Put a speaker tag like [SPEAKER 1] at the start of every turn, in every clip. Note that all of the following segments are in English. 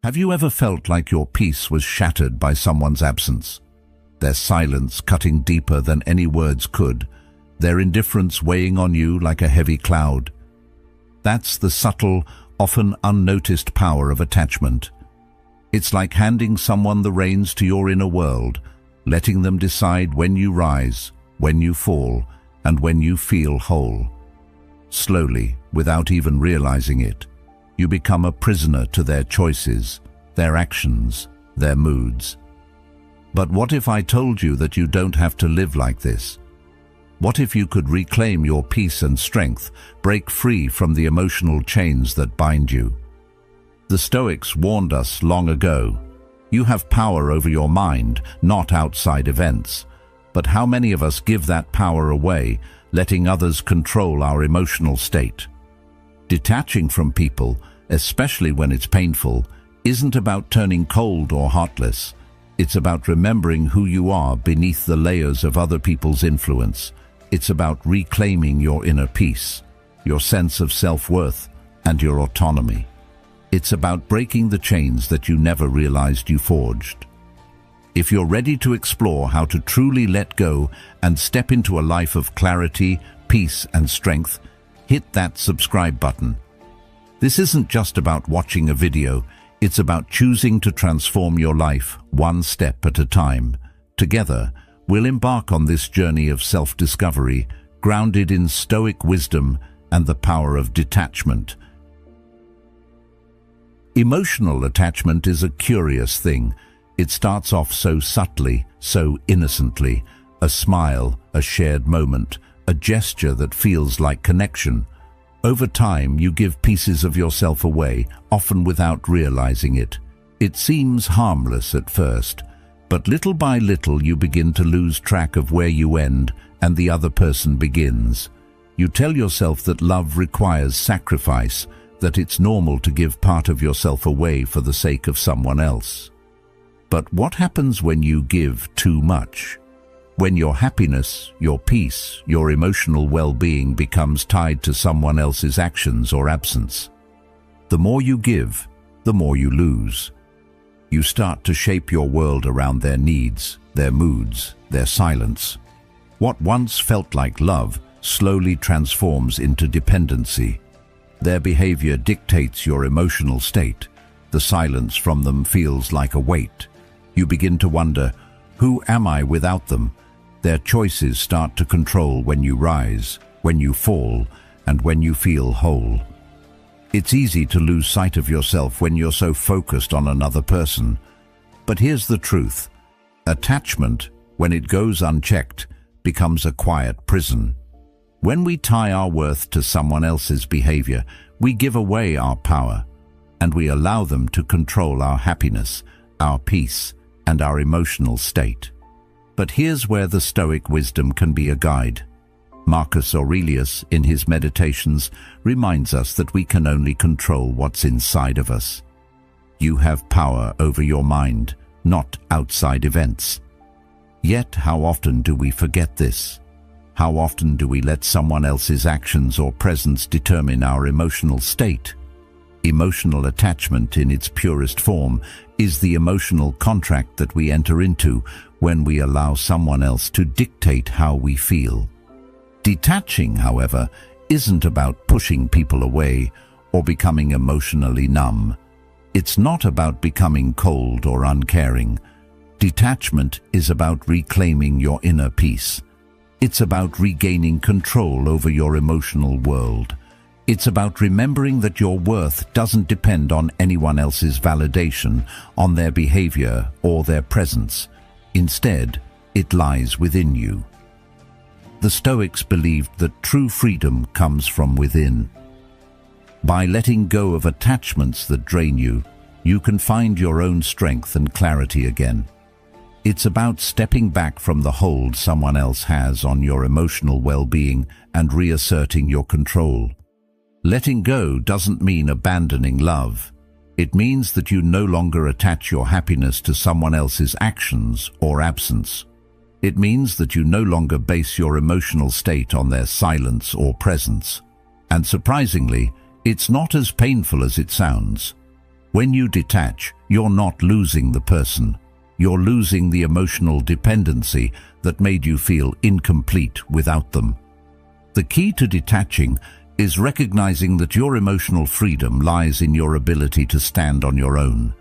[SPEAKER 1] Have you ever felt like your peace was shattered by someone's absence? Their silence cutting deeper than any words could, their indifference weighing on you like a heavy cloud. That's the subtle, often unnoticed power of attachment. It's like handing someone the reins to your inner world, letting them decide when you rise, when you fall, and when you feel whole. Slowly, without even realizing it, you become a prisoner to their choices, their actions, their moods. But what if I told you that you don't have to live like this? What if you could reclaim your peace and strength, break free from the emotional chains that bind you? The Stoics warned us long ago. You have power over your mind, not outside events. But how many of us give that power away, letting others control our emotional state? Detaching from people, especially when it's painful, isn't about turning cold or heartless. It's about remembering who you are beneath the layers of other people's influence. It's about reclaiming your inner peace, your sense of self-worth, and your autonomy. It's about breaking the chains that you never realized you forged. If you're ready to explore how to truly let go and step into a life of clarity, peace, and strength, hit that subscribe button. This isn't just about watching a video, it's about choosing to transform your life one step at a time. Together, we'll embark on this journey of self-discovery, grounded in Stoic wisdom and the power of detachment. Emotional attachment is a curious thing. It starts off so subtly, so innocently. A smile, a shared moment, a gesture that feels like connection. Over time, you give pieces of yourself away, often without realizing it. It seems harmless at first, but little by little you begin to lose track of where you end and the other person begins. You tell yourself that love requires sacrifice, that it's normal to give part of yourself away for the sake of someone else. But what happens when you give too much? When your happiness, your peace, your emotional well-being becomes tied to someone else's actions or absence? The more you give, the more you lose. You start to shape your world around their needs, their moods, their silence. What once felt like love slowly transforms into dependency. Their behavior dictates your emotional state. The silence from them feels like a weight. You begin to wonder, who am I without them? Their choices start to control when you rise, when you fall, and when you feel whole. It's easy to lose sight of yourself when you're so focused on another person. But here's the truth. Attachment, when it goes unchecked, becomes a quiet prison. When we tie our worth to someone else's behavior, we give away our power, and we allow them to control our happiness, our peace, and our emotional state. But here's where the Stoic wisdom can be a guide. Marcus Aurelius, in his Meditations, reminds us that we can only control what's inside of us. You have power over your mind, not outside events. Yet, how often do we forget this? How often do we let someone else's actions or presence determine our emotional state? Emotional attachment in its purest form is the emotional contract that we enter into when we allow someone else to dictate how we feel. Detaching, however, isn't about pushing people away or becoming emotionally numb. It's not about becoming cold or uncaring. Detachment is about reclaiming your inner peace. It's about regaining control over your emotional world. It's about remembering that your worth doesn't depend on anyone else's validation, on their behavior or their presence. Instead, it lies within you. The Stoics believed that true freedom comes from within. By letting go of attachments that drain you, you can find your own strength and clarity again. It's about stepping back from the hold someone else has on your emotional well-being and reasserting your control. Letting go doesn't mean abandoning love. It means that you no longer attach your happiness to someone else's actions or absence. It means that you no longer base your emotional state on their silence or presence. And surprisingly, it's not as painful as it sounds. When you detach, you're not losing the person. You're losing the emotional dependency that made you feel incomplete without them. The key to detaching is recognizing that your emotional freedom lies in your ability to stand on your own.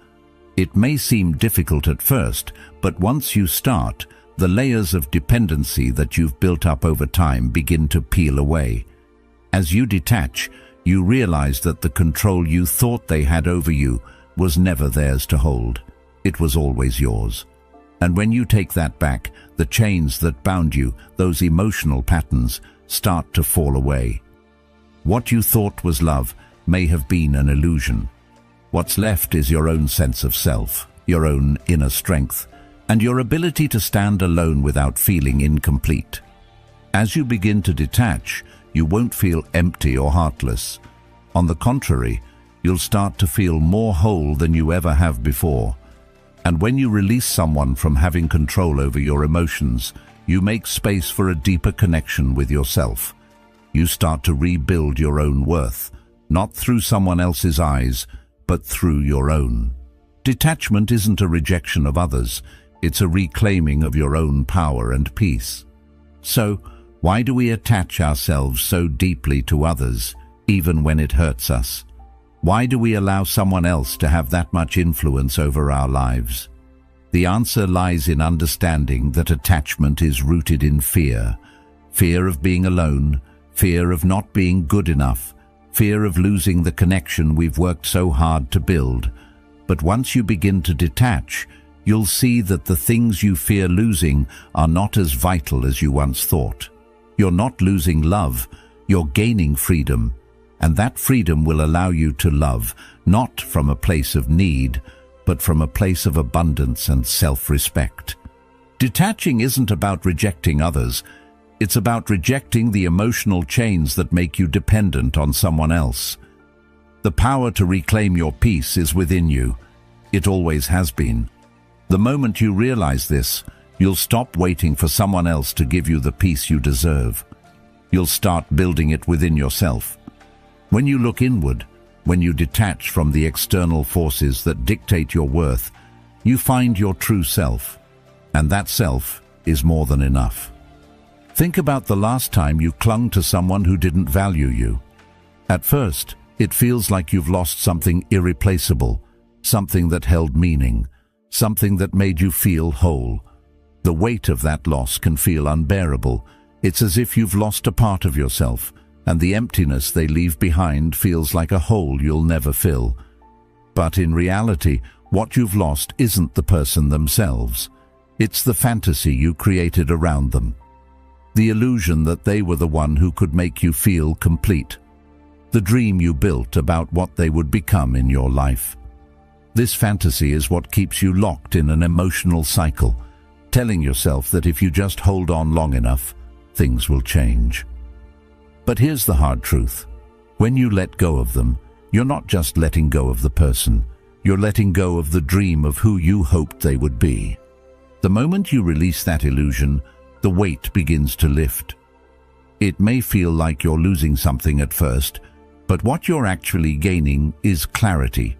[SPEAKER 1] It may seem difficult at first, but once you start, the layers of dependency that you've built up over time begin to peel away. As you detach, you realize that the control you thought they had over you was never theirs to hold. It was always yours. And when you take that back, the chains that bound you, those emotional patterns, start to fall away. What you thought was love may have been an illusion. What's left is your own sense of self, your own inner strength, and your ability to stand alone without feeling incomplete. As you begin to detach, you won't feel empty or heartless. On the contrary, you'll start to feel more whole than you ever have before. And when you release someone from having control over your emotions, you make space for a deeper connection with yourself. You start to rebuild your own worth, not through someone else's eyes, but through your own. Detachment isn't a rejection of others, it's a reclaiming of your own power and peace. So, why do we attach ourselves so deeply to others, even when it hurts us? Why do we allow someone else to have that much influence over our lives? The answer lies in understanding that attachment is rooted in fear. Fear of being alone, fear of not being good enough, fear of losing the connection we've worked so hard to build. But once you begin to detach, you'll see that the things you fear losing are not as vital as you once thought. You're not losing love, you're gaining freedom. And that freedom will allow you to love, not from a place of need, but from a place of abundance and self-respect. Detaching isn't about rejecting others. It's about rejecting the emotional chains that make you dependent on someone else. The power to reclaim your peace is within you. It always has been. The moment you realize this, you'll stop waiting for someone else to give you the peace you deserve. You'll start building it within yourself. When you look inward, when you detach from the external forces that dictate your worth, you find your true self, and that self is more than enough. Think about the last time you clung to someone who didn't value you. At first, it feels like you've lost something irreplaceable, something that held meaning, something that made you feel whole. The weight of that loss can feel unbearable. It's as if you've lost a part of yourself, and the emptiness they leave behind feels like a hole you'll never fill. But in reality, what you've lost isn't the person themselves. It's the fantasy you created around them. The illusion that they were the one who could make you feel complete. The dream you built about what they would become in your life. This fantasy is what keeps you locked in an emotional cycle, telling yourself that if you just hold on long enough, things will change. But here's the hard truth. When you let go of them, you're not just letting go of the person. You're letting go of the dream of who you hoped they would be. The moment you release that illusion, the weight begins to lift. It may feel like you're losing something at first, but what you're actually gaining is clarity.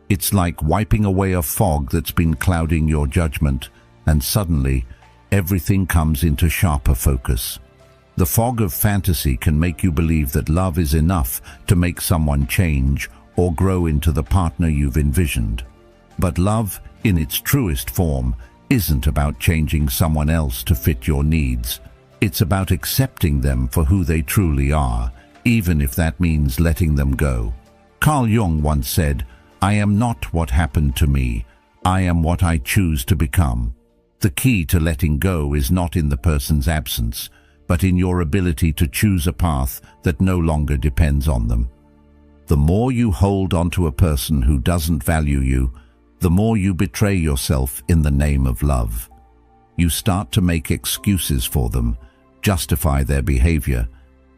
[SPEAKER 1] It's like wiping away a fog that's been clouding your judgment, and suddenly, everything comes into sharper focus. The fog of fantasy can make you believe that love is enough to make someone change or grow into the partner you've envisioned. But love, in its truest form, isn't about changing someone else to fit your needs. It's about accepting them for who they truly are, even if that means letting them go. Carl Jung once said, "I am not what happened to me. I am what I choose to become." The key to letting go is not in the person's absence, but in your ability to choose a path that no longer depends on them. The more you hold onto a person who doesn't value you, the more you betray yourself in the name of love. You start to make excuses for them, justify their behavior,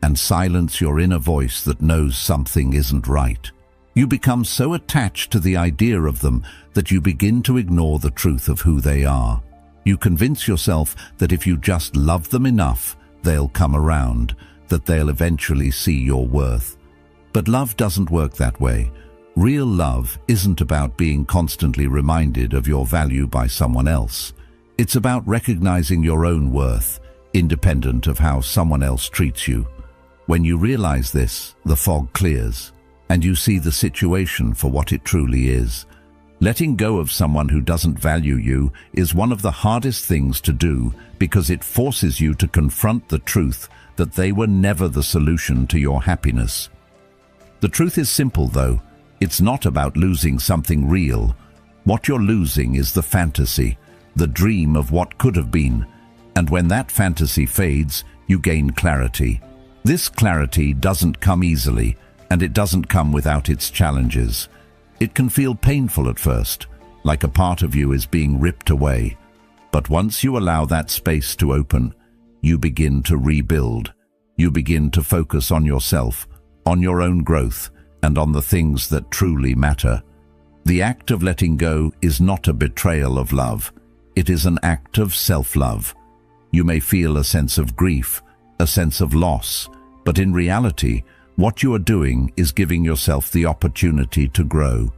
[SPEAKER 1] and silence your inner voice that knows something isn't right. You become so attached to the idea of them that you begin to ignore the truth of who they are. You convince yourself that if you just love them enough, they'll come around, that they'll eventually see your worth. But love doesn't work that way. Real love isn't about being constantly reminded of your value by someone else. It's about recognizing your own worth, independent of how someone else treats you. When you realize this, the fog clears, and you see the situation for what it truly is. Letting go of someone who doesn't value you is one of the hardest things to do because it forces you to confront the truth that they were never the solution to your happiness. The truth is simple, though. It's not about losing something real. What you're losing is the fantasy, the dream of what could have been. And when that fantasy fades, you gain clarity. This clarity doesn't come easily, and it doesn't come without its challenges. It can feel painful at first, like a part of you is being ripped away. But once you allow that space to open, you begin to rebuild. You begin to focus on yourself, on your own growth, and on the things that truly matter. The act of letting go is not a betrayal of love. It is an act of self-love. You may feel a sense of grief, a sense of loss, but in reality, what you are doing is giving yourself the opportunity to grow.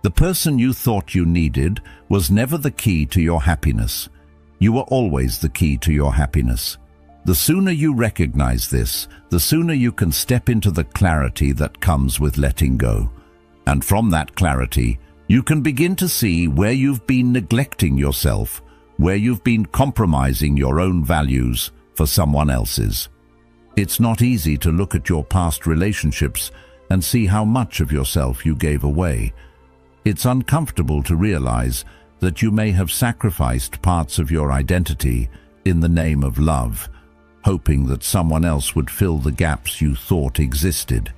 [SPEAKER 1] The person you thought you needed was never the key to your happiness. You were always the key to your happiness. The sooner you recognize this, the sooner you can step into the clarity that comes with letting go. And from that clarity, you can begin to see where you've been neglecting yourself, where you've been compromising your own values for someone else's. It's not easy to look at your past relationships and see how much of yourself you gave away. It's uncomfortable to realize that you may have sacrificed parts of your identity in the name of love, hoping that someone else would fill the gaps you thought existed.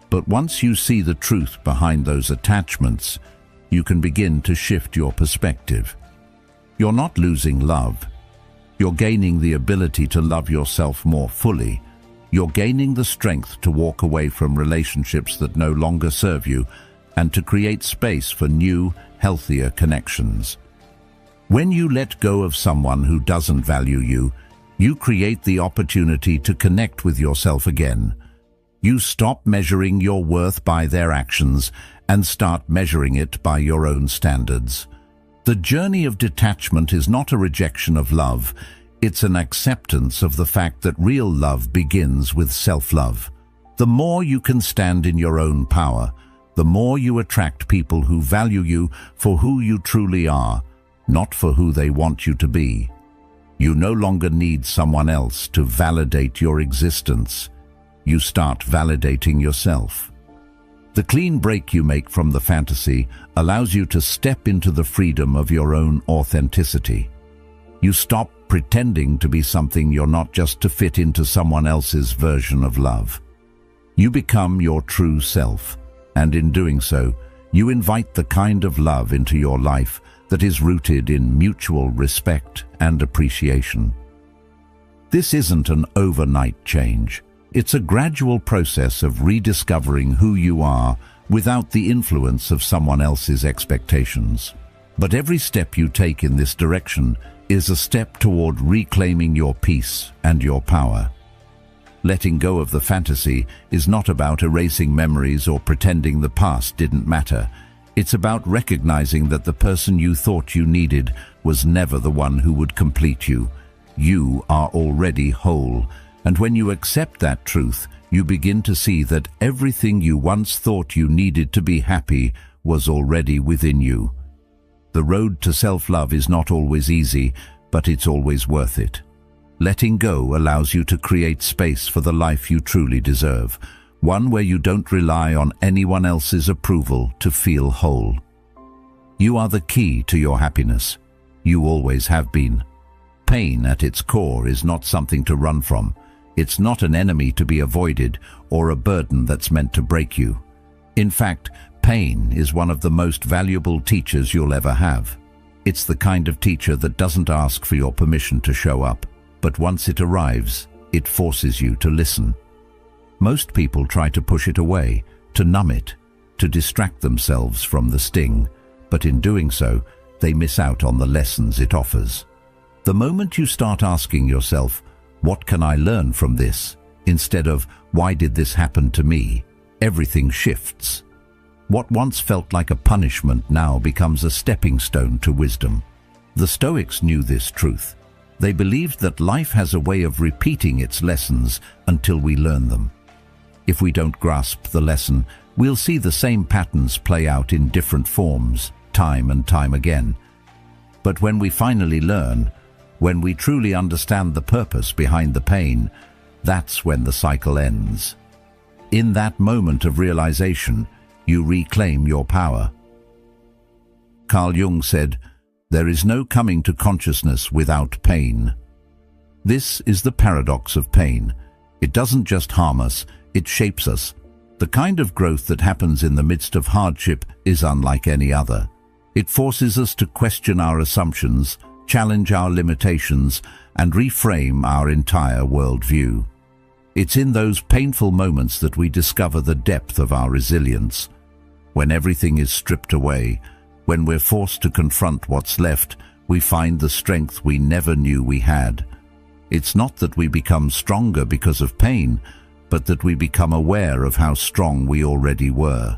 [SPEAKER 1] But once you see the truth behind those attachments, you can begin to shift your perspective. You're not losing love. You're gaining the ability to love yourself more fully. You're gaining the strength to walk away from relationships that no longer serve you and to create space for new, healthier connections. When you let go of someone who doesn't value you, you create the opportunity to connect with yourself again. You stop measuring your worth by their actions and start measuring it by your own standards. The journey of detachment is not a rejection of love. It's an acceptance of the fact that real love begins with self-love. The more you can stand in your own power, the more you attract people who value you for who you truly are, not for who they want you to be. You no longer need someone else to validate your existence. You start validating yourself. The clean break you make from the fantasy allows you to step into the freedom of your own authenticity. You stop pretending to be something you're not just to fit into someone else's version of love. You become your true self, and in doing so, you invite the kind of love into your life that is rooted in mutual respect and appreciation. This isn't an overnight change. It's a gradual process of rediscovering who you are without the influence of someone else's expectations. But every step you take in this direction is a step toward reclaiming your peace and your power. Letting go of the fantasy is not about erasing memories or pretending the past didn't matter. It's about recognizing that the person you thought you needed was never the one who would complete you. You are already whole, and when you accept that truth, you begin to see that everything you once thought you needed to be happy was already within you. The road to self-love is not always easy, but it's always worth it. Letting go allows you to create space for the life you truly deserve, one where you don't rely on anyone else's approval to feel whole. You are the key to your happiness. You always have been. Pain at its core is not something to run from. It's not an enemy to be avoided or a burden that's meant to break you. In fact, pain is one of the most valuable teachers you'll ever have. It's the kind of teacher that doesn't ask for your permission to show up, but once it arrives, it forces you to listen. Most people try to push it away, to numb it, to distract themselves from the sting, but in doing so, they miss out on the lessons it offers. The moment you start asking yourself, "What can I learn from this?" instead of "Why did this happen to me?" everything shifts. What once felt like a punishment now becomes a stepping stone to wisdom. The Stoics knew this truth. They believed that life has a way of repeating its lessons until we learn them. If we don't grasp the lesson, we'll see the same patterns play out in different forms, time and time again. But when we finally learn, when we truly understand the purpose behind the pain, that's when the cycle ends. In that moment of realization, you reclaim your power. Carl Jung said, "There is no coming to consciousness without pain." This is the paradox of pain. It doesn't just harm us, it shapes us. The kind of growth that happens in the midst of hardship is unlike any other. It forces us to question our assumptions, challenge our limitations, and reframe our entire worldview. It's in those painful moments that we discover the depth of our resilience. When everything is stripped away, when we're forced to confront what's left, we find the strength we never knew we had. It's not that we become stronger because of pain, but that we become aware of how strong we already were.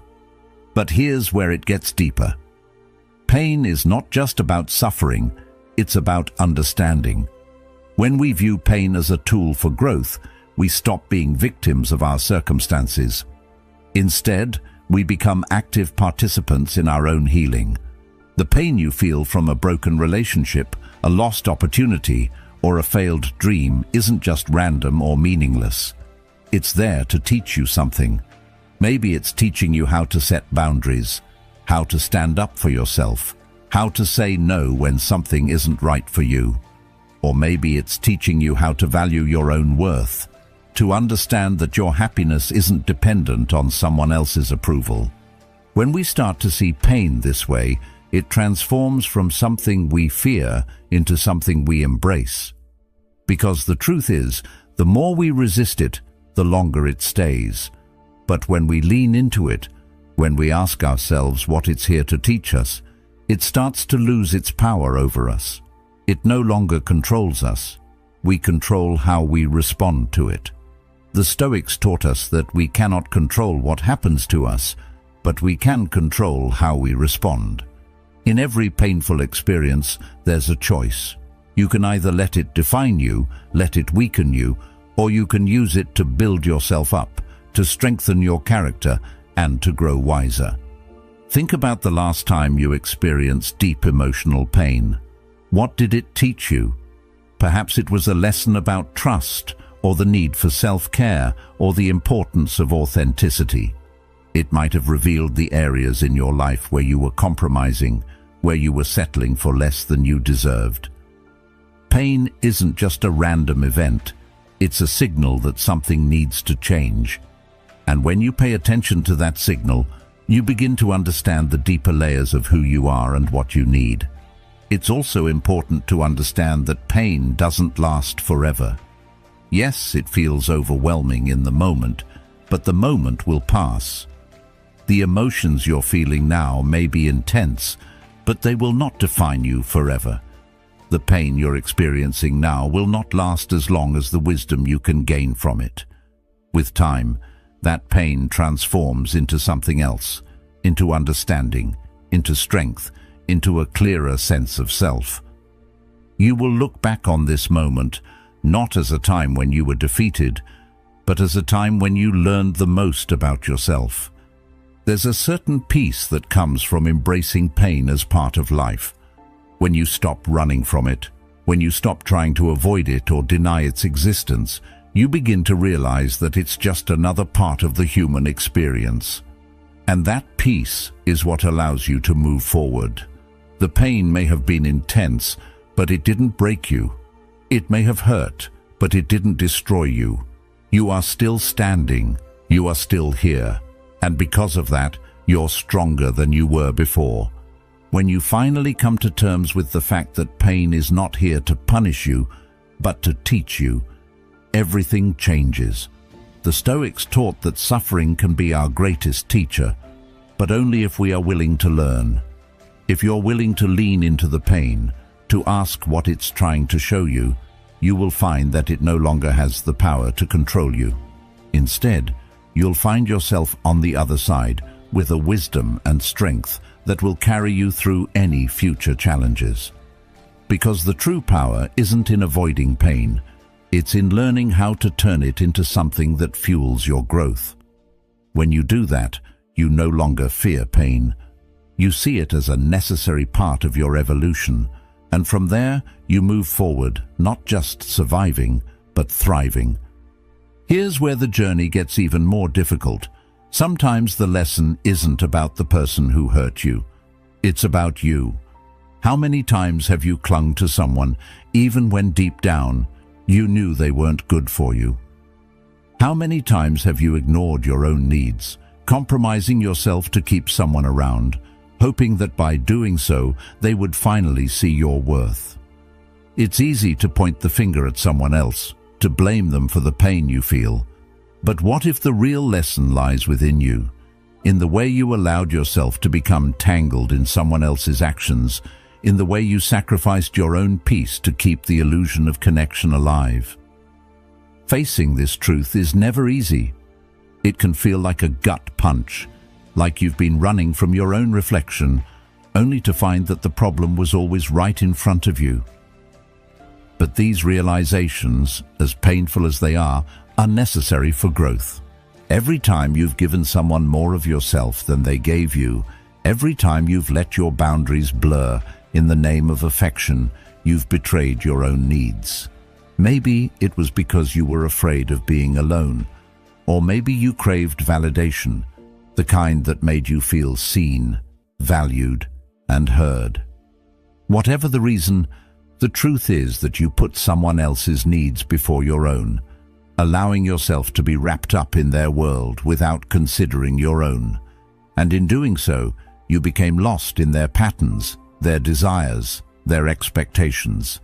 [SPEAKER 1] But here's where it gets deeper. Pain is not just about suffering, it's about understanding. When we view pain as a tool for growth, we stop being victims of our circumstances. Instead, we become active participants in our own healing. The pain you feel from a broken relationship, a lost opportunity, or a failed dream isn't just random or meaningless. It's there to teach you something. Maybe it's teaching you how to set boundaries, how to stand up for yourself, how to say no when something isn't right for you. Or maybe it's teaching you how to value your own worth, to understand that your happiness isn't dependent on someone else's approval. When we start to see pain this way, it transforms from something we fear into something we embrace. Because the truth is, the more we resist it, the longer it stays. But when we lean into it, when we ask ourselves what it's here to teach us, it starts to lose its power over us. It no longer controls us. We control how we respond to it. The Stoics taught us that we cannot control what happens to us, but we can control how we respond. In every painful experience, there's a choice. You can either let it define you, let it weaken you, or you can use it to build yourself up, to strengthen your character, and to grow wiser. Think about the last time you experienced deep emotional pain. What did it teach you? Perhaps it was a lesson about trust, or the need for self-care, or the importance of authenticity. It might have revealed the areas in your life where you were compromising, where you were settling for less than you deserved. Pain isn't just a random event. It's a signal that something needs to change. And when you pay attention to that signal, you begin to understand the deeper layers of who you are and what you need. It's also important to understand that pain doesn't last forever. Yes, it feels overwhelming in the moment, but the moment will pass. The emotions you're feeling now may be intense, but they will not define you forever. The pain you're experiencing now will not last as long as the wisdom you can gain from it. With time, that pain transforms into something else, into understanding, into strength, into a clearer sense of self. You will look back on this moment not as a time when you were defeated, but as a time when you learned the most about yourself. There's a certain peace that comes from embracing pain as part of life. When you stop running from it, when you stop trying to avoid it or deny its existence, you begin to realize that it's just another part of the human experience. And that peace is what allows you to move forward. The pain may have been intense, but it didn't break you. It may have hurt, but it didn't destroy you. You are still standing. You are still here. And because of that, you're stronger than you were before. When you finally come to terms with the fact that pain is not here to punish you, but to teach you, everything changes. The Stoics taught that suffering can be our greatest teacher, but only if we are willing to learn. If you're willing to lean into the pain, to ask what it's trying to show you, you will find that it no longer has the power to control you. Instead, you'll find yourself on the other side, with a wisdom and strength that will carry you through any future challenges. Because the true power isn't in avoiding pain, it's in learning how to turn it into something that fuels your growth. When you do that, you no longer fear pain. You see it as a necessary part of your evolution, and from there you move forward, not just surviving, but thriving. Here's where the journey gets even more difficult. Sometimes the lesson isn't about the person who hurt you. It's about you. How many times have you clung to someone, even when deep down you knew they weren't good for you? How many times have you ignored your own needs, compromising yourself to keep someone around, hoping that by doing so they would finally see your worth? It's easy to point the finger at someone else, to blame them for the pain you feel. But what if the real lesson lies within you, in the way you allowed yourself to become tangled in someone else's actions, in the way you sacrificed your own peace to keep the illusion of connection alive? Facing this truth is never easy. It can feel like a gut punch, like you've been running from your own reflection, only to find that the problem was always right in front of you. But these realizations, as painful as they are necessary for growth. Every time you've given someone more of yourself than they gave you, every time you've let your boundaries blur in the name of affection, you've betrayed your own needs. Maybe it was because you were afraid of being alone, or maybe you craved validation, the kind that made you feel seen, valued, and heard. Whatever the reason, the truth is that you put someone else's needs before your own, allowing yourself to be wrapped up in their world without considering your own. And in doing so, you became lost in their patterns, their desires, their expectations.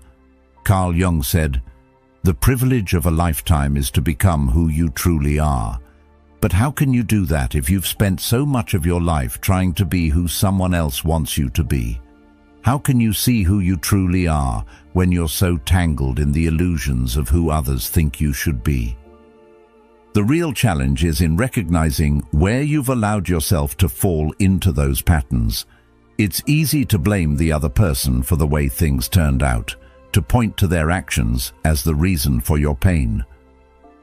[SPEAKER 1] Carl Jung said, "The privilege of a lifetime is to become who you truly are." But how can you do that if you've spent so much of your life trying to be who someone else wants you to be? How can you see who you truly are when you're so tangled in the illusions of who others think you should be? The real challenge is in recognizing where you've allowed yourself to fall into those patterns. It's easy to blame the other person for the way things turned out, to point to their actions as the reason for your pain.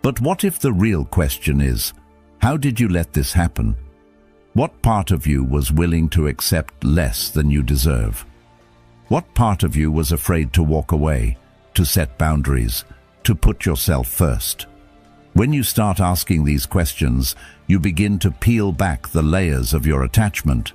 [SPEAKER 1] But what if the real question is, how did you let this happen? What part of you was willing to accept less than you deserve? What part of you was afraid to walk away, to set boundaries, to put yourself first? When you start asking these questions, you begin to peel back the layers of your attachment.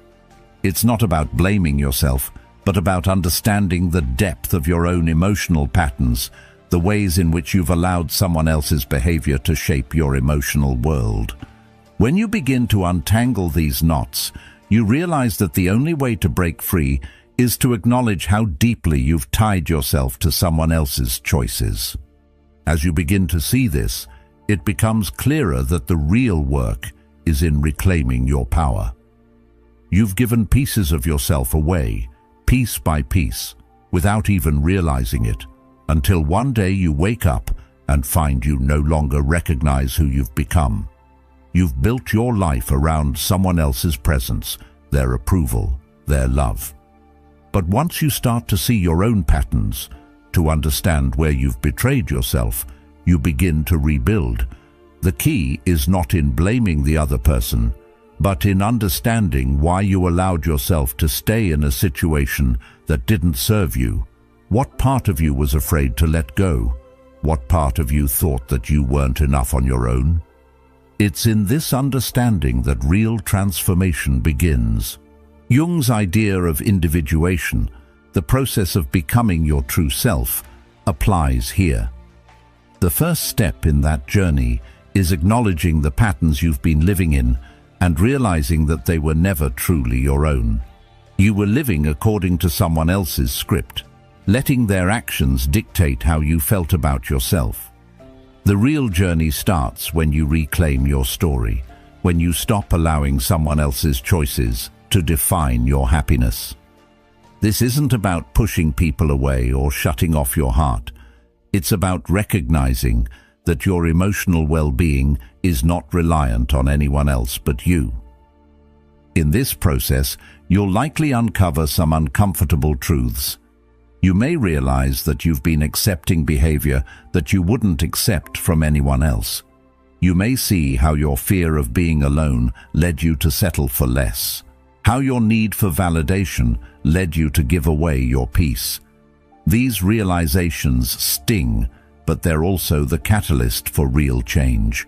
[SPEAKER 1] It's not about blaming yourself, but about understanding the depth of your own emotional patterns, the ways in which you've allowed someone else's behavior to shape your emotional world. When you begin to untangle these knots, you realize that the only way to break free is to acknowledge how deeply you've tied yourself to someone else's choices. As you begin to see this, it becomes clearer that the real work is in reclaiming your power. You've given pieces of yourself away, piece by piece, without even realizing it, until one day you wake up and find you no longer recognize who you've become. You've built your life around someone else's presence, their approval, their love. But once you start to see your own patterns, to understand where you've betrayed yourself, you begin to rebuild. The key is not in blaming the other person, but in understanding why you allowed yourself to stay in a situation that didn't serve you. What part of you was afraid to let go? What part of you thought that you weren't enough on your own? It's in this understanding that real transformation begins. Jung's idea of individuation, the process of becoming your true self, applies here. The first step in that journey is acknowledging the patterns you've been living in and realizing that they were never truly your own. You were living according to someone else's script, letting their actions dictate how you felt about yourself. The real journey starts when you reclaim your story, when you stop allowing someone else's choices to define your happiness. This isn't about pushing people away or shutting off your heart. It's about recognizing that your emotional well-being is not reliant on anyone else but you. In this process, you'll likely uncover some uncomfortable truths. You may realize that you've been accepting behavior that you wouldn't accept from anyone else. You may see how your fear of being alone led you to settle for less, how your need for validation led you to give away your peace. These realizations sting, but they're also the catalyst for real change.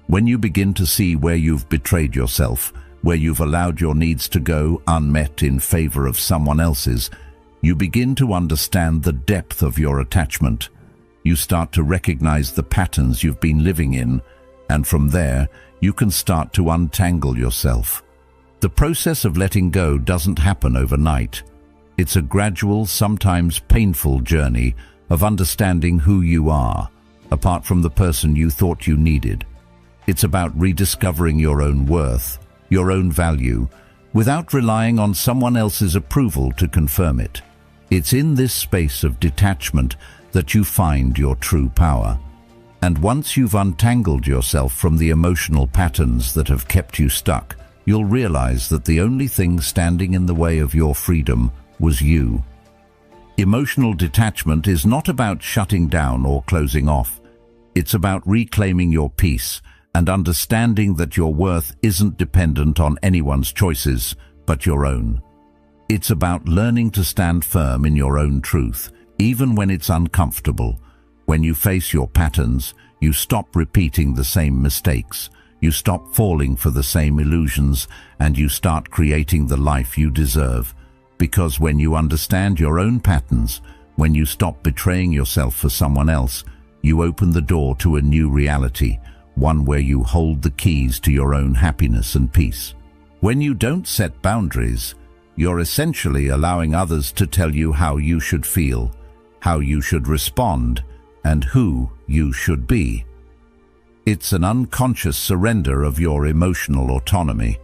[SPEAKER 1] When you begin to see where you've betrayed yourself, where you've allowed your needs to go unmet in favor of someone else's, you begin to understand the depth of your attachment. You start to recognize the patterns you've been living in, and from there, you can start to untangle yourself. The process of letting go doesn't happen overnight. It's a gradual, sometimes painful journey of understanding who you are, apart from the person you thought you needed. It's about rediscovering your own worth, your own value, without relying on someone else's approval to confirm it. It's in this space of detachment that you find your true power. And once you've untangled yourself from the emotional patterns that have kept you stuck, you'll realize that the only thing standing in the way of your freedom was you. Emotional detachment is not about shutting down or closing off. It's about reclaiming your peace and understanding that your worth isn't dependent on anyone's choices, but your own. It's about learning to stand firm in your own truth, even when it's uncomfortable. When you face your patterns, you stop repeating the same mistakes, you stop falling for the same illusions, and you start creating the life you deserve. Because when you understand your own patterns, when you stop betraying yourself for someone else, you open the door to a new reality, one where you hold the keys to your own happiness and peace. When you don't set boundaries, you're essentially allowing others to tell you how you should feel, how you should respond, and who you should be. It's an unconscious surrender of your emotional autonomy.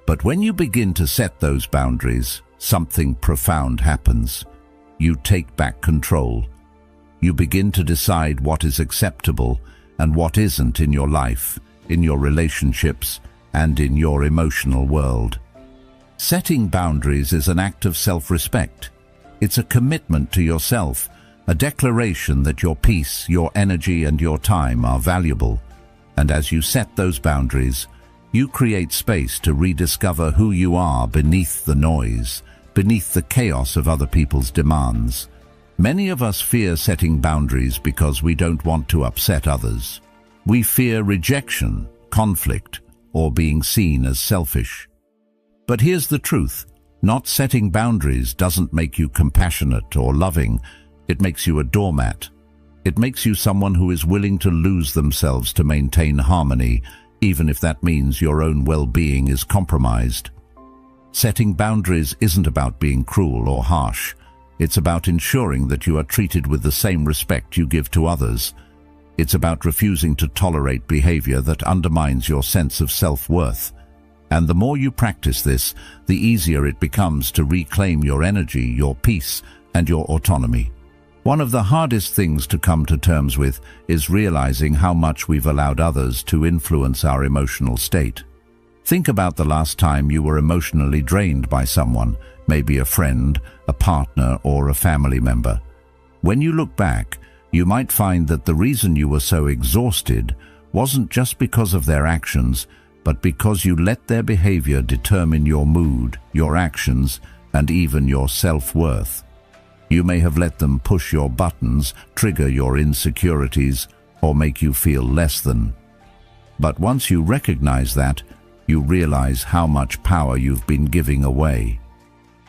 [SPEAKER 1] But when you begin to set those boundaries, something profound happens. You take back control. You begin to decide what is acceptable and what isn't in your life, in your relationships, and in your emotional world. Setting boundaries is an act of self-respect. It's a commitment to yourself, a declaration that your peace, your energy, and your time are valuable. And as you set those boundaries, you create space to rediscover who you are beneath the noise, beneath the chaos of other people's demands. Many of us fear setting boundaries because we don't want to upset others. We fear rejection, conflict, or being seen as selfish. But here's the truth. Not setting boundaries doesn't make you compassionate or loving. It makes you a doormat. It makes you someone who is willing to lose themselves to maintain harmony, even if that means your own well-being is compromised. Setting boundaries isn't about being cruel or harsh. It's about ensuring that you are treated with the same respect you give to others. It's about refusing to tolerate behavior that undermines your sense of self-worth. And the more you practice this, the easier it becomes to reclaim your energy, your peace, and your autonomy. One of the hardest things to come to terms with is realizing how much we've allowed others to influence our emotional state. Think about the last time you were emotionally drained by someone, maybe a friend, a partner, or a family member. When you look back, you might find that the reason you were so exhausted wasn't just because of their actions, but because you let their behavior determine your mood, your actions, and even your self-worth. You may have let them push your buttons, trigger your insecurities, or make you feel less than. But once you recognize that, you realize how much power you've been giving away.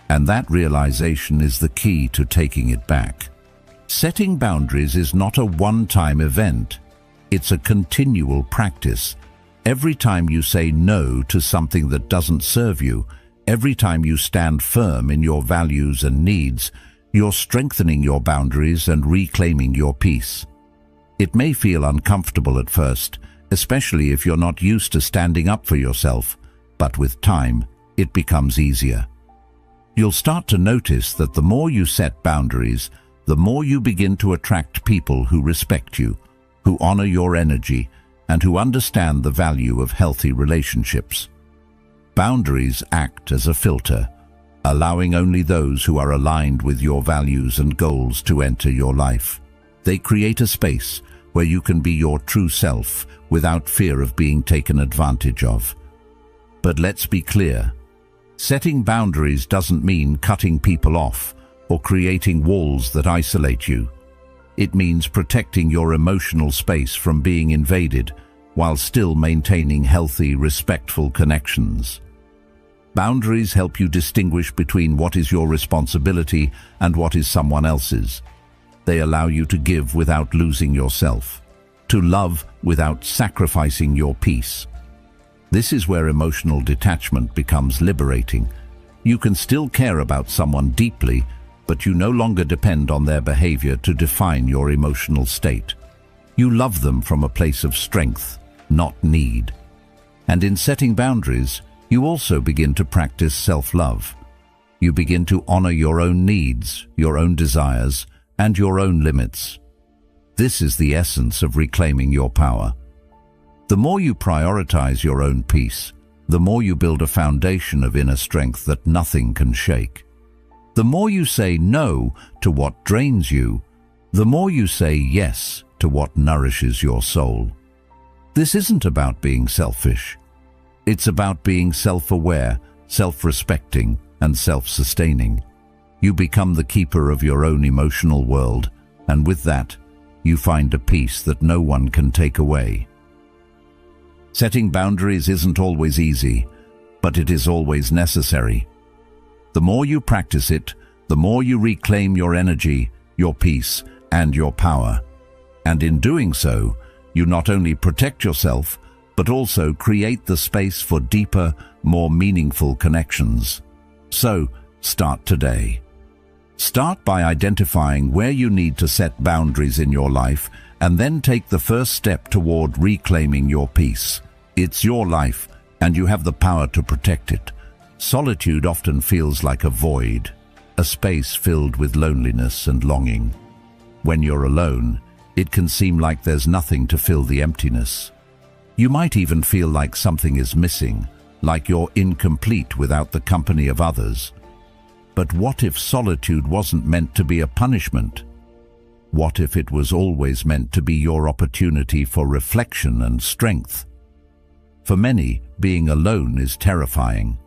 [SPEAKER 1] And that realization is the key to taking it back. Setting boundaries is not a one-time event. It's a continual practice. Every time you say no to something that doesn't serve you, every time you stand firm in your values and needs, you're strengthening your boundaries and reclaiming your peace. It may feel uncomfortable at first, especially if you're not used to standing up for yourself, but with time, it becomes easier. You'll start to notice that the more you set boundaries, the more you begin to attract people who respect you, who honor your energy, and who understand the value of healthy relationships. Boundaries act as a filter, allowing only those who are aligned with your values and goals to enter your life. They create a space where you can be your true self without fear of being taken advantage of. But let's be clear. Setting boundaries doesn't mean cutting people off or creating walls that isolate you. It means protecting your emotional space from being invaded while still maintaining healthy, respectful connections. Boundaries help you distinguish between what is your responsibility and what is someone else's. They allow you to give without losing yourself, to love without sacrificing your peace. This is where emotional detachment becomes liberating. You can still care about someone deeply, but you no longer depend on their behavior to define your emotional state. You love them from a place of strength, not need. And in setting boundaries, you also begin to practice self-love. You begin to honor your own needs, your own desires, and your own limits. This is the essence of reclaiming your power. The more you prioritize your own peace, the more you build a foundation of inner strength that nothing can shake. The more you say no to what drains you, the more you say yes to what nourishes your soul. This isn't about being selfish. It's about being self-aware, self-respecting, and self-sustaining. You become the keeper of your own emotional world, and with that, you find a peace that no one can take away. Setting boundaries isn't always easy, but it is always necessary. The more you practice it, the more you reclaim your energy, your peace, and your power. And in doing so, you not only protect yourself, but also create the space for deeper, more meaningful connections. So, start today. Start by identifying where you need to set boundaries in your life, and then take the first step toward reclaiming your peace. It's your life, and you have the power to protect it. Solitude often feels like a void, a space filled with loneliness and longing. When you're alone, it can seem like there's nothing to fill the emptiness. You might even feel like something is missing, like you're incomplete without the company of others. But what if solitude wasn't meant to be a punishment? What if it was always meant to be your opportunity for reflection and strength? For many, being alone is terrifying.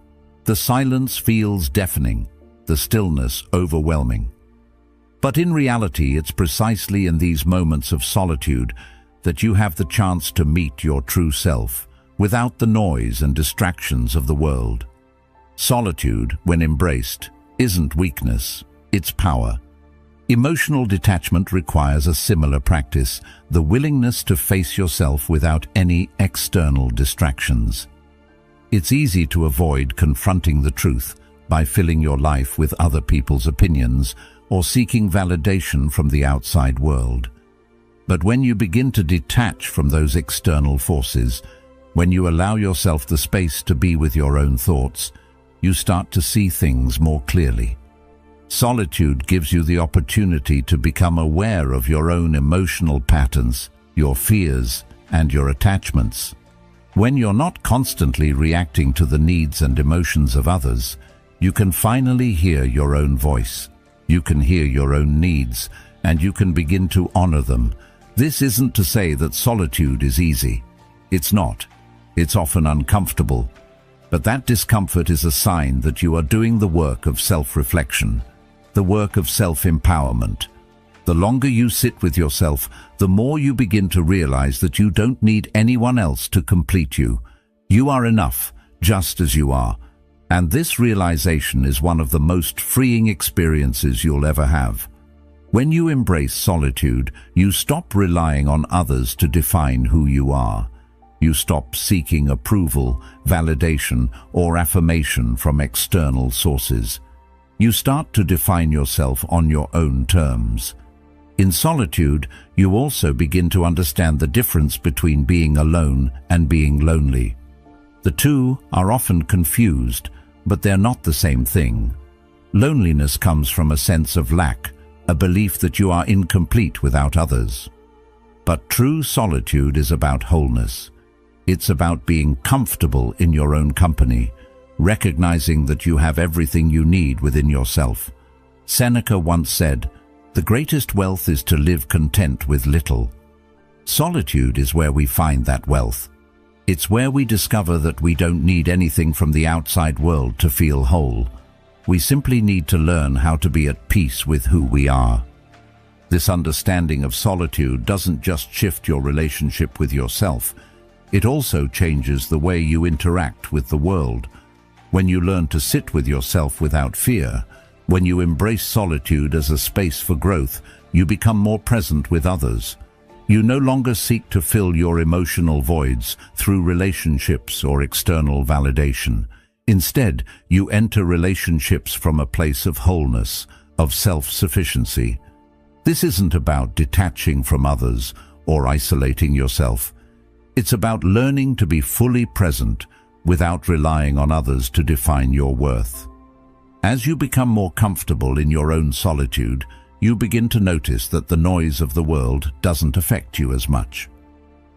[SPEAKER 1] The silence feels deafening, the stillness overwhelming. But in reality, it's precisely in these moments of solitude that you have the chance to meet your true self, without the noise and distractions of the world. Solitude, when embraced, isn't weakness, it's power. Emotional detachment requires a similar practice, the willingness to face yourself without any external distractions. It's easy to avoid confronting the truth by filling your life with other people's opinions or seeking validation from the outside world. But when you begin to detach from those external forces, when you allow yourself the space to be with your own thoughts, you start to see things more clearly. Solitude gives you the opportunity to become aware of your own emotional patterns, your fears, and your attachments. When you're not constantly reacting to the needs and emotions of others, you can finally hear your own voice. You can hear your own needs, and you can begin to honor them. This isn't to say that solitude is easy. It's not. It's often uncomfortable. But that discomfort is a sign that you are doing the work of self-reflection, the work of self-empowerment. The longer you sit with yourself, the more you begin to realize that you don't need anyone else to complete you. You are enough, just as you are. And this realization is one of the most freeing experiences you'll ever have. When you embrace solitude, you stop relying on others to define who you are. You stop seeking approval, validation, or affirmation from external sources. You start to define yourself on your own terms. In solitude, you also begin to understand the difference between being alone and being lonely. The two are often confused, but they're not the same thing. Loneliness comes from a sense of lack, a belief that you are incomplete without others. But true solitude is about wholeness. It's about being comfortable in your own company, recognizing that you have everything you need within yourself. Seneca once said, "The greatest wealth is to live content with little." Solitude is where we find that wealth. It's where we discover that we don't need anything from the outside world to feel whole. We simply need to learn how to be at peace with who we are. This understanding of solitude doesn't just shift your relationship with yourself, it also changes the way you interact with the world. When you learn to sit with yourself without fear, when you embrace solitude as a space for growth, you become more present with others. You no longer seek to fill your emotional voids through relationships or external validation. Instead, you enter relationships from a place of wholeness, of self-sufficiency. This isn't about detaching from others or isolating yourself. It's about learning to be fully present without relying on others to define your worth. As you become more comfortable in your own solitude, you begin to notice that the noise of the world doesn't affect you as much.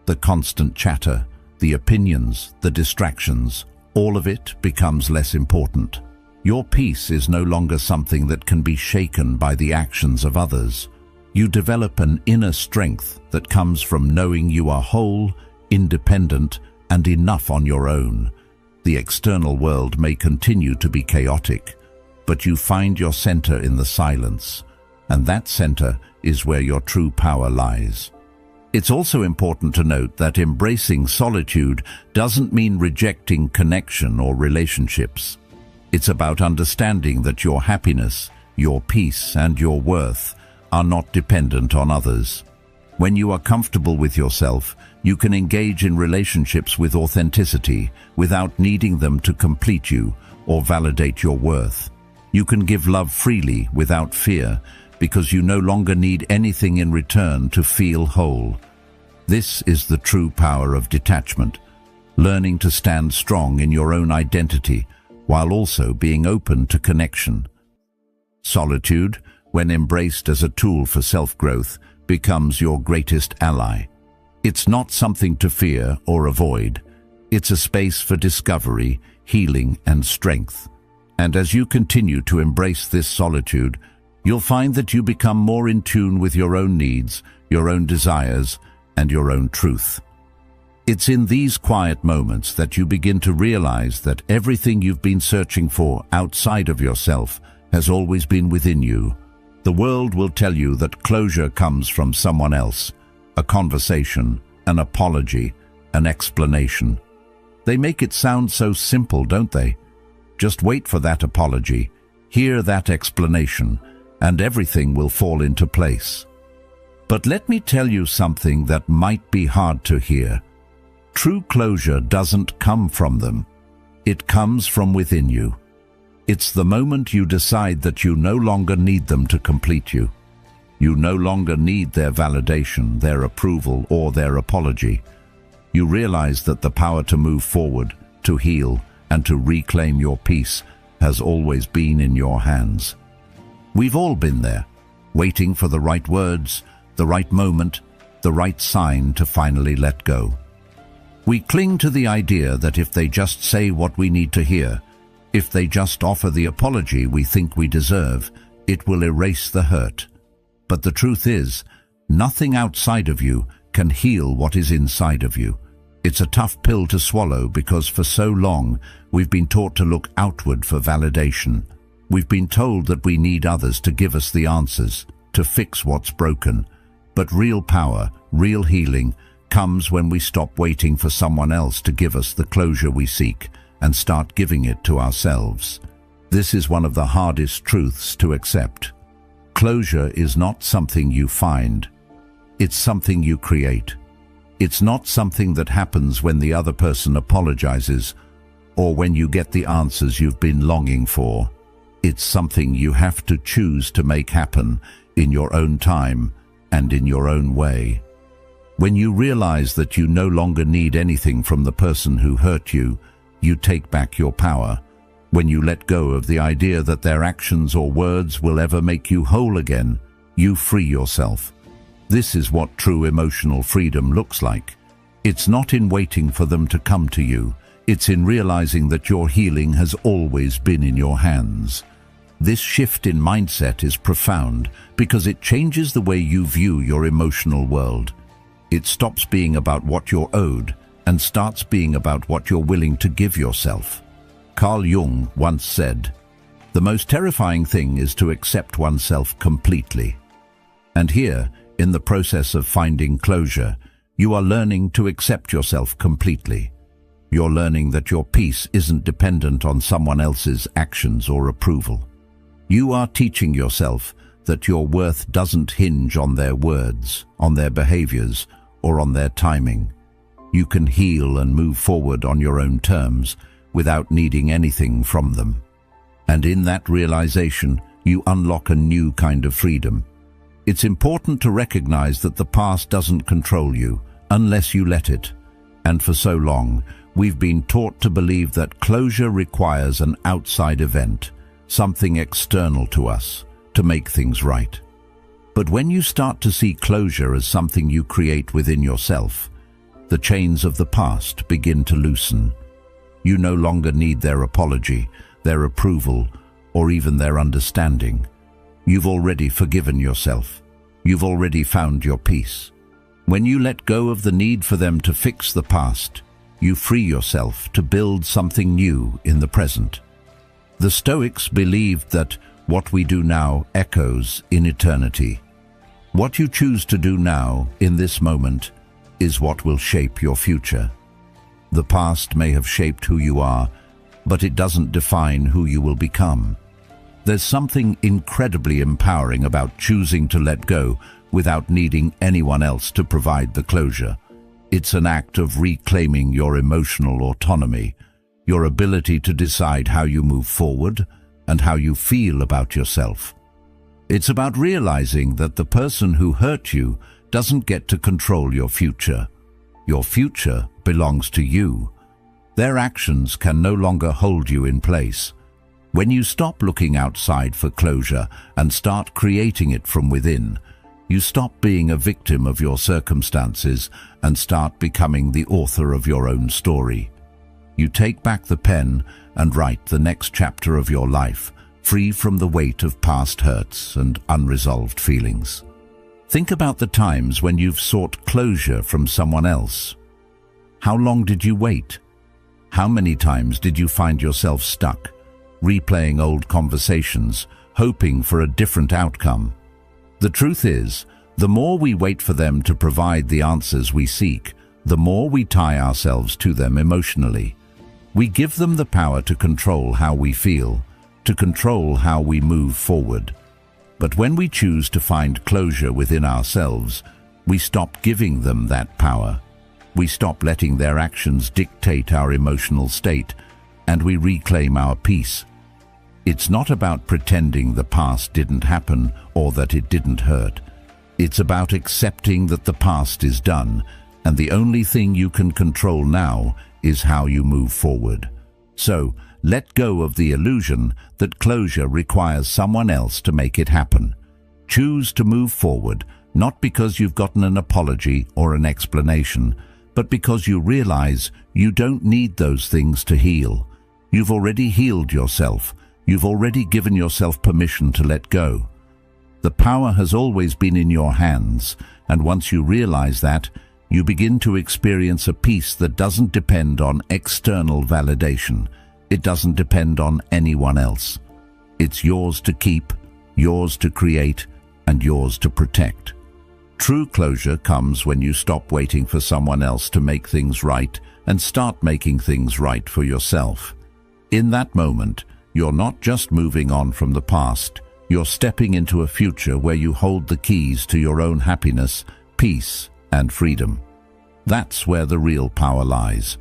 [SPEAKER 1] The constant chatter, the opinions, the distractions, all of it becomes less important. Your peace is no longer something that can be shaken by the actions of others. You develop an inner strength that comes from knowing you are whole, independent, and enough on your own. The external world may continue to be chaotic, but you find your center in the silence. And that center is where your true power lies. It's also important to note that embracing solitude doesn't mean rejecting connection or relationships. It's about understanding that your happiness, your peace, and your worth are not dependent on others. When you are comfortable with yourself, you can engage in relationships with authenticity without needing them to complete you or validate your worth. You can give love freely without fear, because you no longer need anything in return to feel whole. This is the true power of detachment, learning to stand strong in your own identity while also being open to connection. Solitude, when embraced as a tool for self-growth, becomes your greatest ally. It's not something to fear or avoid. It's a space for discovery, healing, and strength. And as you continue to embrace this solitude, you'll find that you become more in tune with your own needs, your own desires, and your own truth. It's in these quiet moments that you begin to realize that everything you've been searching for outside of yourself has always been within you. The world will tell you that closure comes from someone else, a conversation, an apology, an explanation. They make it sound so simple, don't they? Just wait for that apology, hear that explanation, and everything will fall into place. But let me tell you something that might be hard to hear. True closure doesn't come from them. It comes from within you. It's the moment you decide that you no longer need them to complete you. You no longer need their validation, their approval, or their apology. You realize that the power to move forward, to heal, and to reclaim your peace has always been in your hands. We've all been there, waiting for the right words, the right moment, the right sign to finally let go. We cling to the idea that if they just say what we need to hear, if they just offer the apology we think we deserve, it will erase the hurt. But the truth is, nothing outside of you can heal what is inside of you. It's a tough pill to swallow because for so long we've been taught to look outward for validation. We've been told that we need others to give us the answers, to fix what's broken. But real power, real healing, comes when we stop waiting for someone else to give us the closure we seek and start giving it to ourselves. This is one of the hardest truths to accept. Closure is not something you find. It's something you create. It's not something that happens when the other person apologizes or when you get the answers you've been longing for. It's something you have to choose to make happen in your own time and in your own way. When you realize that you no longer need anything from the person who hurt you, you take back your power. When you let go of the idea that their actions or words will ever make you whole again, you free yourself. This is what true emotional freedom looks like. It's not in waiting for them to come to you. It's in realizing that your healing has always been in your hands. This shift in mindset is profound because it changes the way you view your emotional world. It stops being about what you're owed and starts being about what you're willing to give yourself. Carl Jung once said, "The most terrifying thing is to accept oneself completely." And here, in the process of finding closure, you are learning to accept yourself completely. You're learning that your peace isn't dependent on someone else's actions or approval. You are teaching yourself that your worth doesn't hinge on their words, on their behaviors, or on their timing. You can heal and move forward on your own terms without needing anything from them. And in that realization, you unlock a new kind of freedom. It's important to recognize that the past doesn't control you unless you let it. And for so long, we've been taught to believe that closure requires an outside event, something external to us, to make things right. But when you start to see closure as something you create within yourself, the chains of the past begin to loosen. You no longer need their apology, their approval, or even their understanding. You've already forgiven yourself. You've already found your peace. When you let go of the need for them to fix the past, you free yourself to build something new in the present. The Stoics believed that what we do now echoes in eternity. What you choose to do now, in this moment, is what will shape your future. The past may have shaped who you are, but it doesn't define who you will become. There's something incredibly empowering about choosing to let go without needing anyone else to provide the closure. It's an act of reclaiming your emotional autonomy, your ability to decide how you move forward and how you feel about yourself. It's about realizing that the person who hurt you doesn't get to control your future. Your future belongs to you. Their actions can no longer hold you in place. When you stop looking outside for closure and start creating it from within, you stop being a victim of your circumstances and start becoming the author of your own story. You take back the pen and write the next chapter of your life, free from the weight of past hurts and unresolved feelings. Think about the times when you've sought closure from someone else. How long did you wait? How many times did you find yourself stuck, replaying old conversations, hoping for a different outcome? The truth is, the more we wait for them to provide the answers we seek, the more we tie ourselves to them emotionally. We give them the power to control how we feel, to control how we move forward. But when we choose to find closure within ourselves, we stop giving them that power. We stop letting their actions dictate our emotional state, and we reclaim our peace. It's not about pretending the past didn't happen or that it didn't hurt. It's about accepting that the past is done, and the only thing you can control now is how you move forward. So, let go of the illusion that closure requires someone else to make it happen. Choose to move forward, not because you've gotten an apology or an explanation, but because you realize you don't need those things to heal. You've already healed yourself. You've already given yourself permission to let go. The power has always been in your hands, and once you realize that, you begin to experience a peace that doesn't depend on external validation. It doesn't depend on anyone else. It's yours to keep, yours to create, and yours to protect. True closure comes when you stop waiting for someone else to make things right and start making things right for yourself. In that moment, you're not just moving on from the past, you're stepping into a future where you hold the keys to your own happiness, peace, and freedom. That's where the real power lies.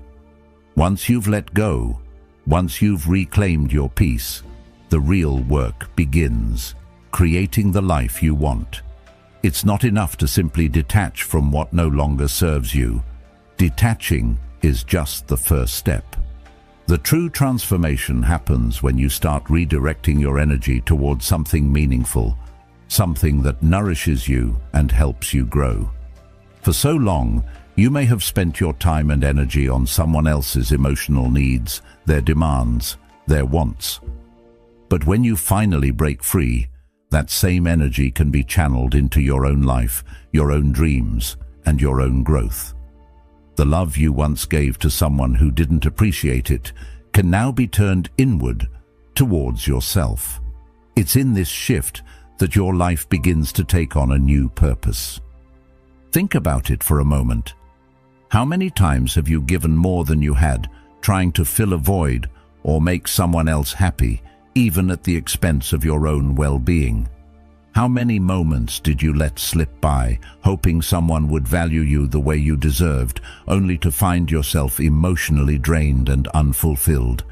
[SPEAKER 1] Once you've let go, once you've reclaimed your peace, the real work begins, creating the life you want. It's not enough to simply detach from what no longer serves you. Detaching is just the first step. The true transformation happens when you start redirecting your energy towards something meaningful, something that nourishes you and helps you grow. For so long, You may have spent your time and energy on someone else's emotional needs, their demands, their wants. But when you finally break free, that same energy can be channeled into your own life, your own dreams, and your own growth. The love you once gave to someone who didn't appreciate it can now be turned inward, towards yourself. It's in this shift that your life begins to take on a new purpose. Think about it for a moment. How many times have you given more than you had, trying to fill a void or make someone else happy, even at the expense of your own well-being? How many moments did you let slip by, hoping someone would value you the way you deserved, only to find yourself emotionally drained and unfulfilled?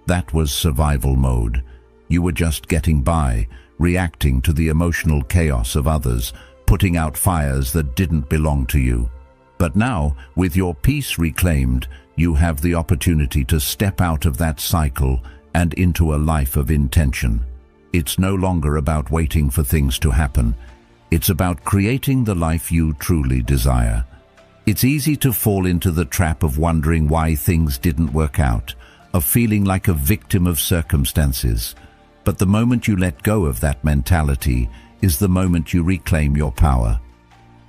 [SPEAKER 1] That was survival mode. You were just getting by, reacting to the emotional chaos of others, putting out fires that didn't belong to you. But now, with your peace reclaimed, you have the opportunity to step out of that cycle and into a life of intention. It's no longer about waiting for things to happen. It's about creating the life you truly desire. It's easy to fall into the trap of wondering why things didn't work out, of feeling like a victim of circumstances. But the moment you let go of that mentality is the moment you reclaim your power.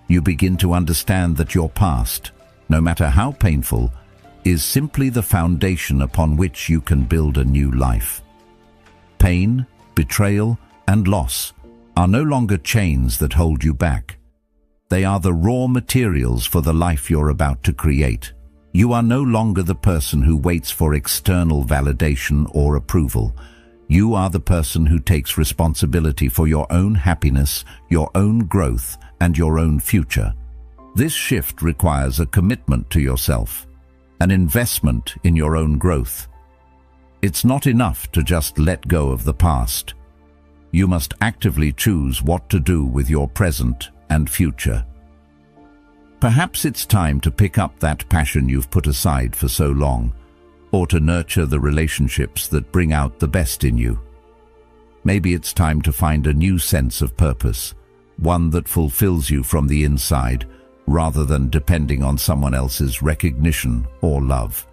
[SPEAKER 1] You begin to understand that your past, no matter how painful, is simply the foundation upon which you can build a new life. Pain, betrayal, and loss are no longer chains that hold you back. They are the raw materials for the life you're about to create. You are no longer the person who waits for external validation or approval. You are the person who takes responsibility for your own happiness, your own growth, and your own future. This shift requires a commitment to yourself, an investment in your own growth. It's not enough to just let go of the past. You must actively choose what to do with your present and future. Perhaps it's time to pick up that passion you've put aside for so long, or to nurture the relationships that bring out the best in you. Maybe it's time to find a new sense of purpose, one that fulfills you from the inside, rather than depending on someone else's recognition or love.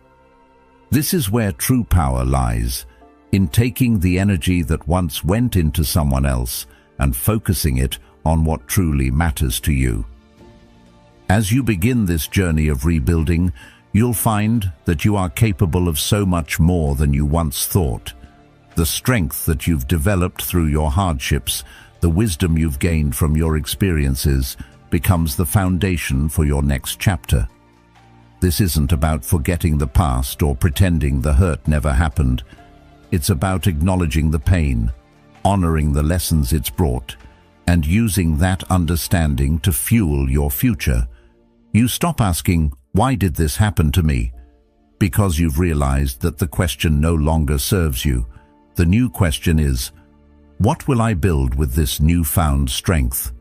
[SPEAKER 1] This is where true power lies, in taking the energy that once went into someone else and focusing it on what truly matters to you. As you begin this journey of rebuilding, you'll find that you are capable of so much more than you once thought. The strength that you've developed through your hardships, the wisdom you've gained from your experiences, becomes the foundation for your next chapter. This isn't about forgetting the past or pretending the hurt never happened. It's about acknowledging the pain, honoring the lessons it's brought, and using that understanding to fuel your future. You stop asking, "Why did this happen to me?" because you've realized that the question no longer serves you. The new question is, what will I build with this newfound strength?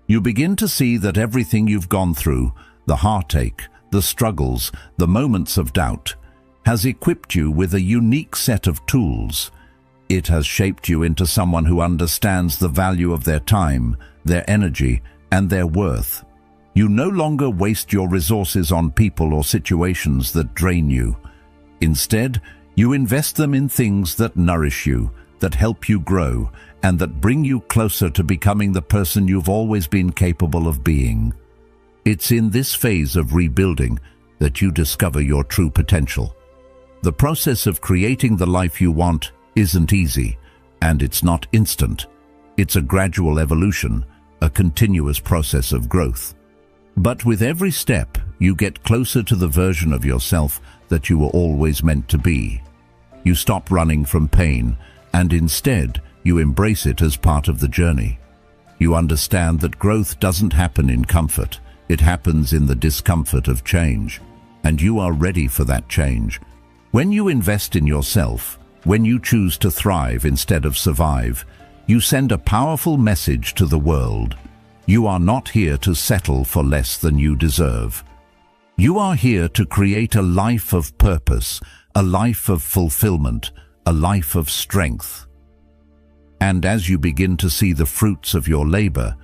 [SPEAKER 1] You begin to see that everything you've gone through, the heartache, the struggles, the moments of doubt, has equipped you with a unique set of tools. It has shaped you into someone who understands the value of their time, their energy, and their worth. You no longer waste your resources on people or situations that drain you. Instead, you invest them in things that nourish you, that help you grow, and that bring you closer to becoming the person you've always been capable of being. It's in this phase of rebuilding that you discover your true potential. The process of creating the life you want isn't easy, and it's not instant. It's a gradual evolution, a continuous process of growth. But with every step, you get closer to the version of yourself that you were always meant to be. You stop running from pain, and instead, you embrace it as part of the journey. You understand that growth doesn't happen in comfort. It happens in the discomfort of change, and you are ready for that change. When you invest in yourself, when you choose to thrive instead of survive, you send a powerful message to the world. You are not here to settle for less than you deserve. You are here to create a life of purpose, a life of fulfillment, a life of strength. And as you begin to see the fruits of your labor,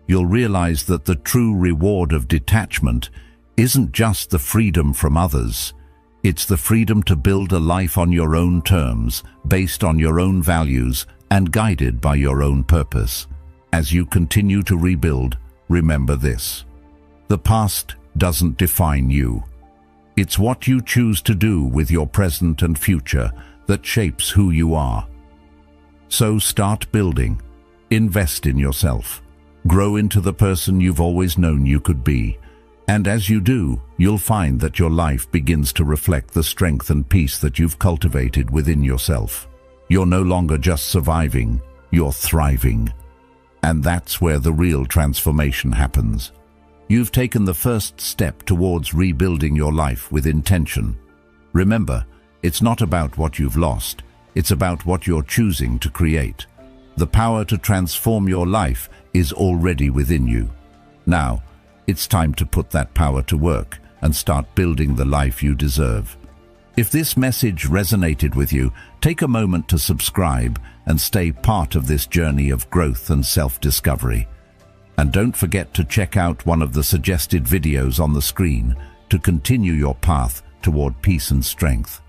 [SPEAKER 1] you'll realize that the true reward of detachment isn't just the freedom from others. It's the freedom to build a life on your own terms, based on your own values, and guided by your own purpose. As you continue to rebuild, remember this: the past doesn't define you. It's what you choose to do with your present and future that shapes who you are. So start building. Invest in yourself. Grow into the person you've always known you could be. And as you do, you'll find that your life begins to reflect the strength and peace that you've cultivated within yourself. You're no longer just surviving, you're thriving. And that's where the real transformation happens. You've taken the first step towards rebuilding your life with intention. Remember, it's not about what you've lost, it's about what you're choosing to create. The power to transform your life is already within you. Now, it's time to put that power to work and start building the life you deserve. If this message resonated with you, take a moment to subscribe and stay part of this journey of growth and self-discovery. And don't forget to check out one of the suggested videos on the screen to continue your path toward peace and strength.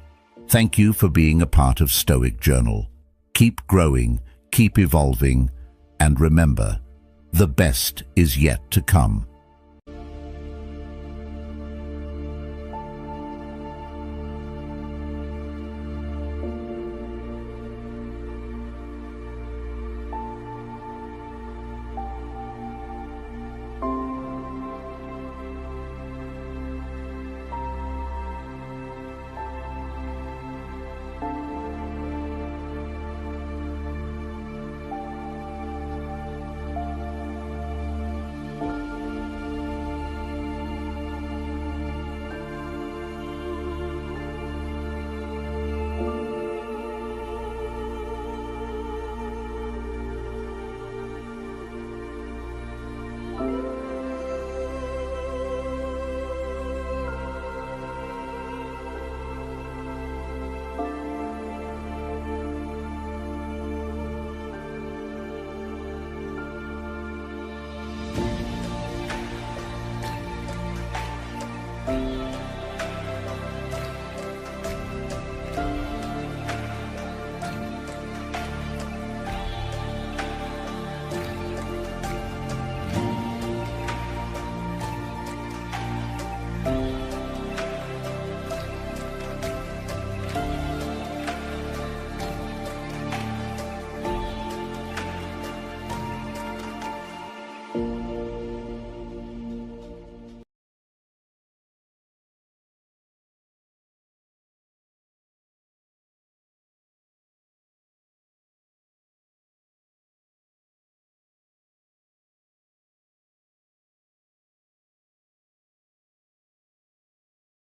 [SPEAKER 1] Thank you for being a part of Stoic Journal. Keep growing, keep evolving, and remember, the best is yet to come.